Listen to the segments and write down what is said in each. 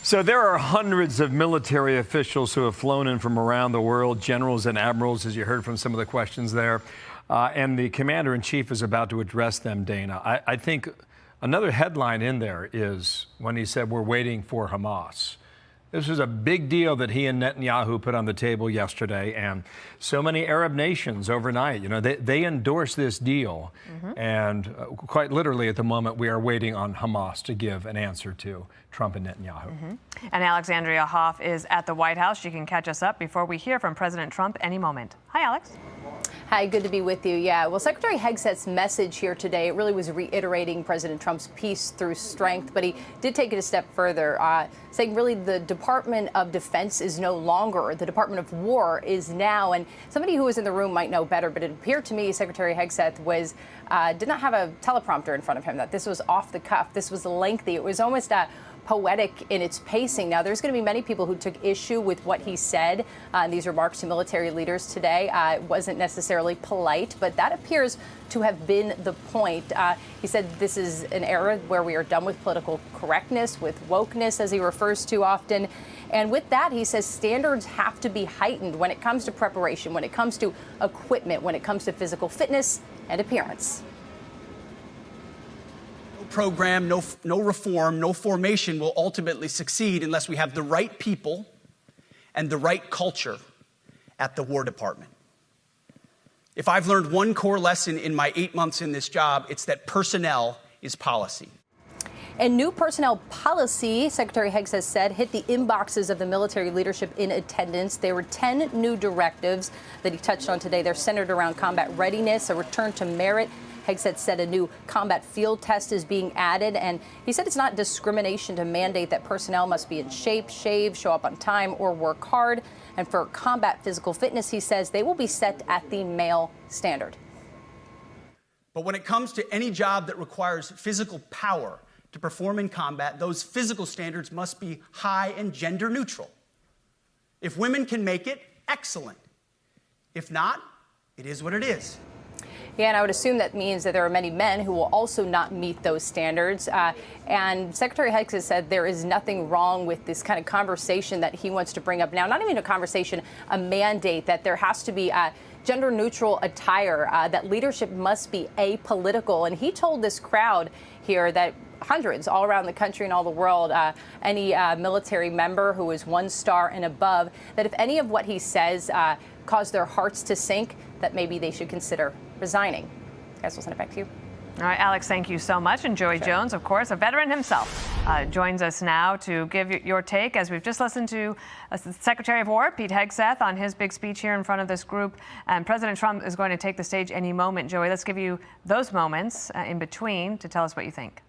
So there are hundreds of military officials who have flown in from around the world, generals and admirals, as you heard from some of the questions there. And the commander-in-chief is about to address them, Dana. I think another headline in there is when he said, we're waiting for Hamas. This was a big deal that he and Netanyahu put on the table yesterday, and so many Arab nations overnight, they endorsed this deal. And quite literally at the moment, we are waiting on Hamas to give an answer to Trump and Netanyahu. And Alexandria Hoff is at the White House. She can catch us up before we hear from President Trump any moment. Hi, Alex. Hi, good to be with you. Yeah, well, Secretary Hegseth's message here today, it really was reiterating President Trump's peace through strength, but he did take it a step further, saying really the Department of Defense is no longer, the Department of War is now. And somebody who was in the room might know better, but it appeared to me Secretary Hegseth did not have a teleprompter in front of him, that this was off the cuff, this was lengthy, it was almost poetic in its pacing. Now, there's going to be many people who took issue with what he said in these remarks to military leaders today. It wasn't necessarily polite, but that appears to have been the point. He said this is an era where we are done with political correctness, with wokeness, as he refers to often. And with that, he says standards have to be heightened when it comes to preparation, when it comes to equipment, when it comes to physical fitness and appearance. Program, no reform, no formation will ultimately succeed unless we have the right people and the right culture at the War Department. If I've learned one core lesson in my 8 months in this job, it's that personnel is policy. And new personnel policy, Secretary Hegseth said, hit the inboxes of the military leadership in attendance. There were 10 new directives that he touched on today. They're centered around combat readiness, a return to merit. Hegseth said a new combat field test is being added, and he said it's not discrimination to mandate that personnel must be in shape, shave, show up on time, or work hard. And for combat physical fitness, he says they will be set at the male standard. But when it comes to any job that requires physical power to perform in combat, those physical standards must be high and gender neutral. If women can make it, excellent. If not, it is what it is. Yeah, and I would assume that means that there are many men who will also not meet those standards. And Secretary Hegseth said there is nothing wrong with this kind of conversation that he wants to bring up now. Not even a conversation, a mandate that there has to be gender-neutral attire, that leadership must be apolitical. And he told this crowd here that hundreds all around the country and all the world, any military member who is 1 star and above, that if any of what he says caused their hearts to sink, that maybe they should consider resigning. Guys, we'll send it back to you. All right, Alex, thank you so much. And Joey Jones, of course, a veteran himself, joins us now to give your take, as we've just listened to Secretary of War Pete Hegseth on his big speech here in front of this group. And President Trump is going to take the stage any moment. Joey, let's give you those moments in between to tell us what you think.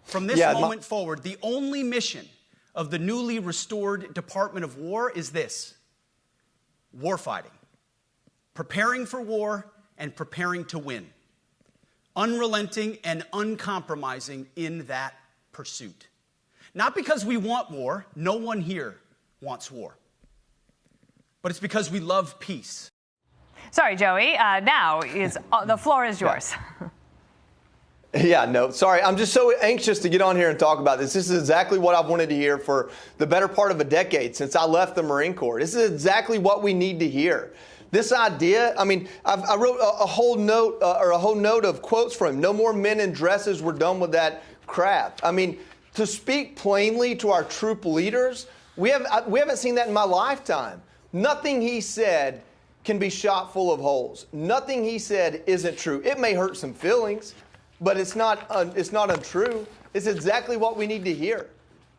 From this moment forward, the only mission of the newly restored Department of War is this: warfighting. Preparing for war and preparing to win. Unrelenting and uncompromising in that pursuit. Not because we want war, no one here wants war, but it's because we love peace. Sorry, Joey, now the floor is yours. Yeah, no, sorry. I'm just so anxious to get on here and talk about this. This is exactly what I've wanted to hear for the better part of a decade since I left the Marine Corps. This is exactly what we need to hear. This idea, I mean, I wrote a whole note of quotes from him. No more men in dresses. We're done with that crap. I mean, to speak plainly to our troop leaders, we haven't seen that in my lifetime. Nothing he said can be shot full of holes. Nothing he said isn't true. It may hurt some feelings, but it's not untrue. It's exactly what we need to hear.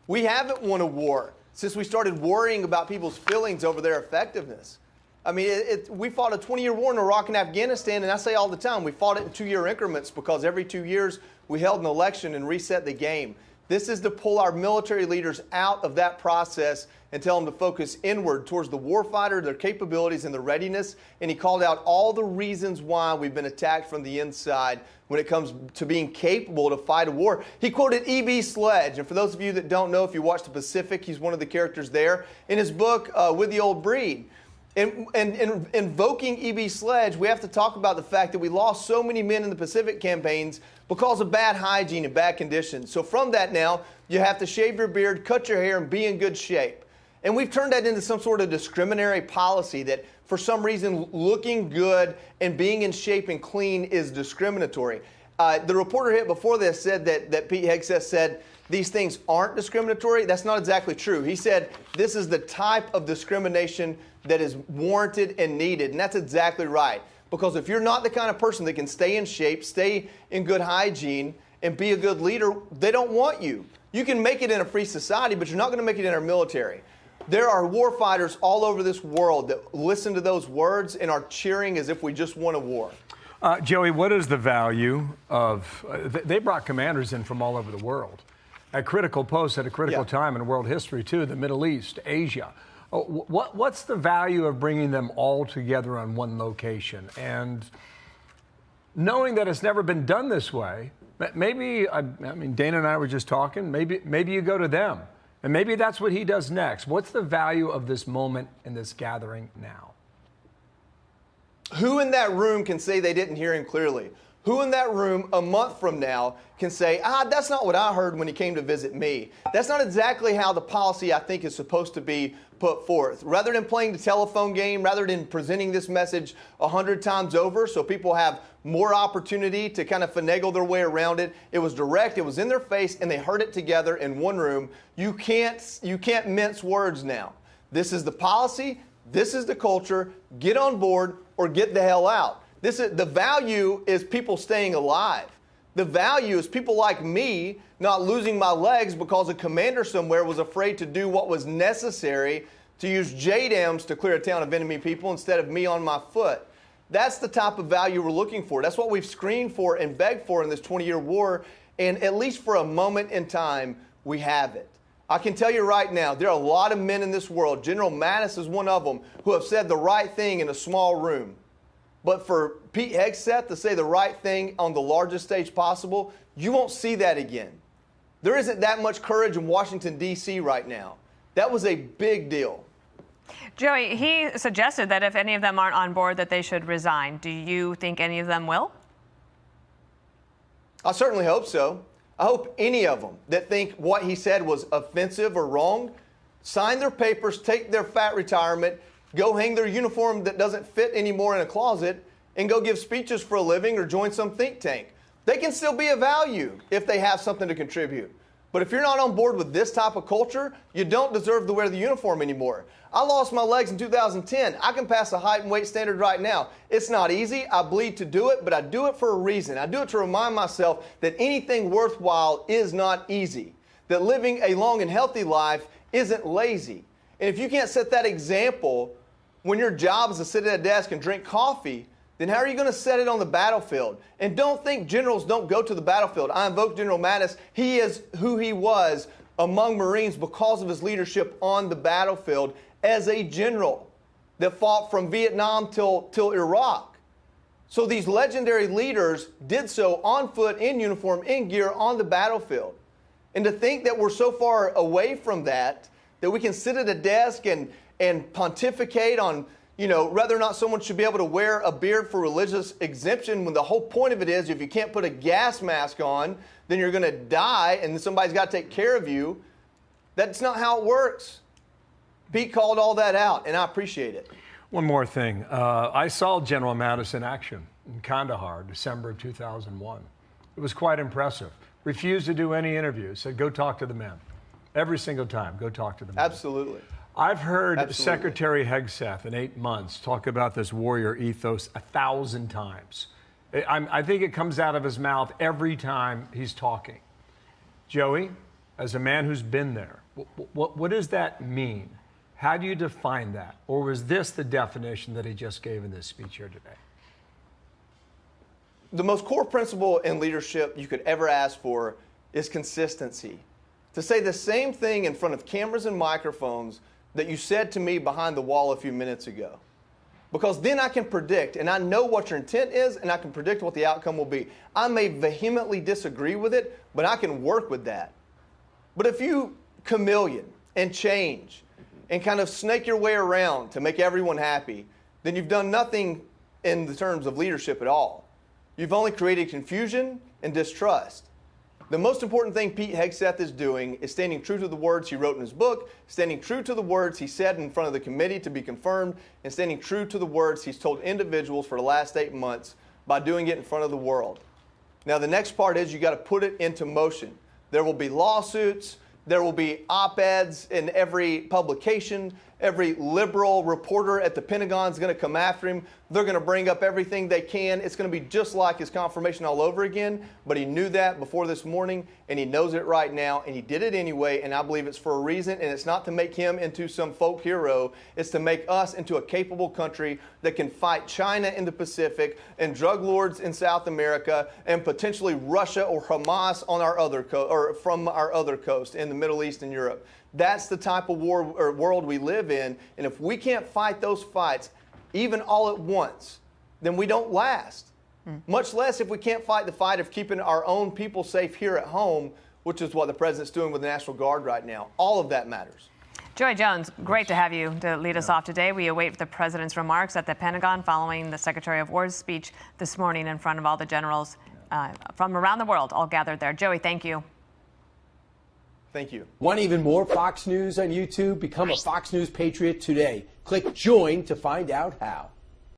We haven't won a war since we started worrying about people's feelings over their effectiveness. I mean, we fought a 20-year war in Iraq and Afghanistan, and I say all the time, we fought it in 2-year increments because every 2 years we held an election and reset the game. This is to pull our military leaders out of that process and tell them to focus inward towards the warfighter, their capabilities, and their readiness. And he called out all the reasons why we've been attacked from the inside when it comes to being capable to fight a war. He quoted E.B. Sledge, and for those of you that don't know, if you watched The Pacific, he's one of the characters there. In his book, With the Old Breed, And invoking E.B. Sledge, we have to talk about the fact that we lost so many men in the Pacific campaigns because of bad hygiene and bad conditions. So from that now, you have to shave your beard, cut your hair, and be in good shape. And we've turned that into some sort of discriminatory policy that for some reason looking good and being in shape and clean is discriminatory. The reporter hit before this said that Pete Hegseth said these things aren't discriminatory. That's not exactly true. He said this is the type of discrimination that is warranted and needed, and that's exactly right. Because if you're not the kind of person that can stay in shape, stay in good hygiene, and be a good leader, they don't want you. You can make it in a free society, but you're not going to make it in our military. There are war fighters all over this world that listen to those words and are cheering as if we just won a war. Joey, what is the value of, they brought commanders in from all over the world at critical posts at a critical time in world history too, the Middle East, Asia. What's the value of bringing them all together on one location? And knowing that it's never been done this way, maybe, I mean, Dana and I were just talking, maybe you go to them. And maybe that's what he does next. What's the value of this moment and this gathering now? Who in that room can say they didn't hear him clearly? Who in that room a month from now can say, that's not what I heard when he came to visit me? That's not exactly how the policy, I think, is supposed to be put forth. Rather than playing the telephone game, rather than presenting this message 100 times over so people have more opportunity to kind of finagle their way around it, it was direct, it was in their face, and they heard it together in one room. You can't mince words now. This is the policy, this is the culture, get on board or get the hell out. The value is people staying alive. The value is people like me not losing my legs because a commander somewhere was afraid to do what was necessary to use JDAMs to clear a town of enemy people instead of me on my foot. That's the type of value we're looking for. That's what we've screened for and begged for in this 20-year war. And at least for a moment in time, we have it. I can tell you right now, there are a lot of men in this world, General Mattis is one of them, who have said the right thing in a small room. But for Pete Hegseth to say the right thing on the largest stage possible, you won't see that again. There isn't that much courage in Washington, D.C. right now. That was a big deal. Joey, he suggested that if any of them aren't on board, that they should resign. Do you think any of them will? I certainly hope so. I hope any of them that think what he said was offensive or wrong, sign their papers, take their fat retirement, go hang their uniform that doesn't fit anymore in a closet, and go give speeches for a living or join some think tank. They can still be of value if they have something to contribute. But if you're not on board with this type of culture, you don't deserve to wear the uniform anymore. I lost my legs in 2010. I can pass a height and weight standard right now. It's not easy. I bleed to do it, but I do it for a reason. I do it to remind myself that anything worthwhile is not easy, that living a long and healthy life isn't lazy. And if you can't set that example when your job is to sit at a desk and drink coffee, then how are you going to set it on the battlefield? And don't think generals don't go to the battlefield. I invoke General Mattis. He is who he was among Marines because of his leadership on the battlefield as a general that fought from Vietnam till Iraq. So these legendary leaders did so on foot, in uniform, in gear, on the battlefield. And to think that we're so far away from that we can sit at a desk and pontificate on, whether or not someone should be able to wear a beard for religious exemption, when the whole point of it is if you can't put a gas mask on, then you're going to die and somebody's got to take care of you. That's not how it works. Pete called all that out, and I appreciate it. One more thing. I saw General Mattis in action in Kandahar, December of 2001. It was quite impressive. Refused to do any interviews. Said, go talk to the men. Every single time, go talk to the men. Absolutely. I've heard Secretary Hegseth in 8 months talk about this warrior ethos 1,000 times. I think it comes out of his mouth every time he's talking. Joey, as a man who's been there, what does that mean? How do you define that? Or was this the definition that he just gave in this speech here today? The most core principle in leadership you could ever ask for is consistency. To say the same thing in front of cameras and microphones that you said to me behind the wall a few minutes ago. Because then I can predict, and I know what your intent is, and I can predict what the outcome will be. I may vehemently disagree with it, but I can work with that. But if you chameleon and change and kind of snake your way around to make everyone happy, then you've done nothing in the terms of leadership at all. You've only created confusion and distrust. The most important thing Pete Hegseth is doing is standing true to the words he wrote in his book, standing true to the words he said in front of the committee to be confirmed, and standing true to the words he's told individuals for the last 8 months by doing it in front of the world. Now, the next part is you got to put it into motion. There will be lawsuits. There will be op-eds in every publication. Every liberal reporter at the Pentagon is going to come after him. They're going to bring up everything they can. It's going to be just like his confirmation all over again. But he knew that before this morning, and he knows it right now, and he did it anyway, and I believe it's for a reason, and it's not to make him into some folk hero. It's to make us into a capable country that can fight China in the Pacific and drug lords in South America and potentially Russia or Hamas on our other or from our other coast in the Middle East and Europe. That's the type of war or world we live in, and if we can't fight those fights even all at once, then we don't last. Much less if we can't fight the fight of keeping our own people safe here at home, which is what the president's doing with the National Guard right now. All of that matters. Joy Jones, great to have you to lead us off today. We await the president's remarks at the Pentagon following the Secretary of War's speech this morning in front of all the generals from around the world all gathered there. Joey, thank you. Thank you. Want even more Fox News on YouTube? Become a Fox News Patriot today. Click join to find out how.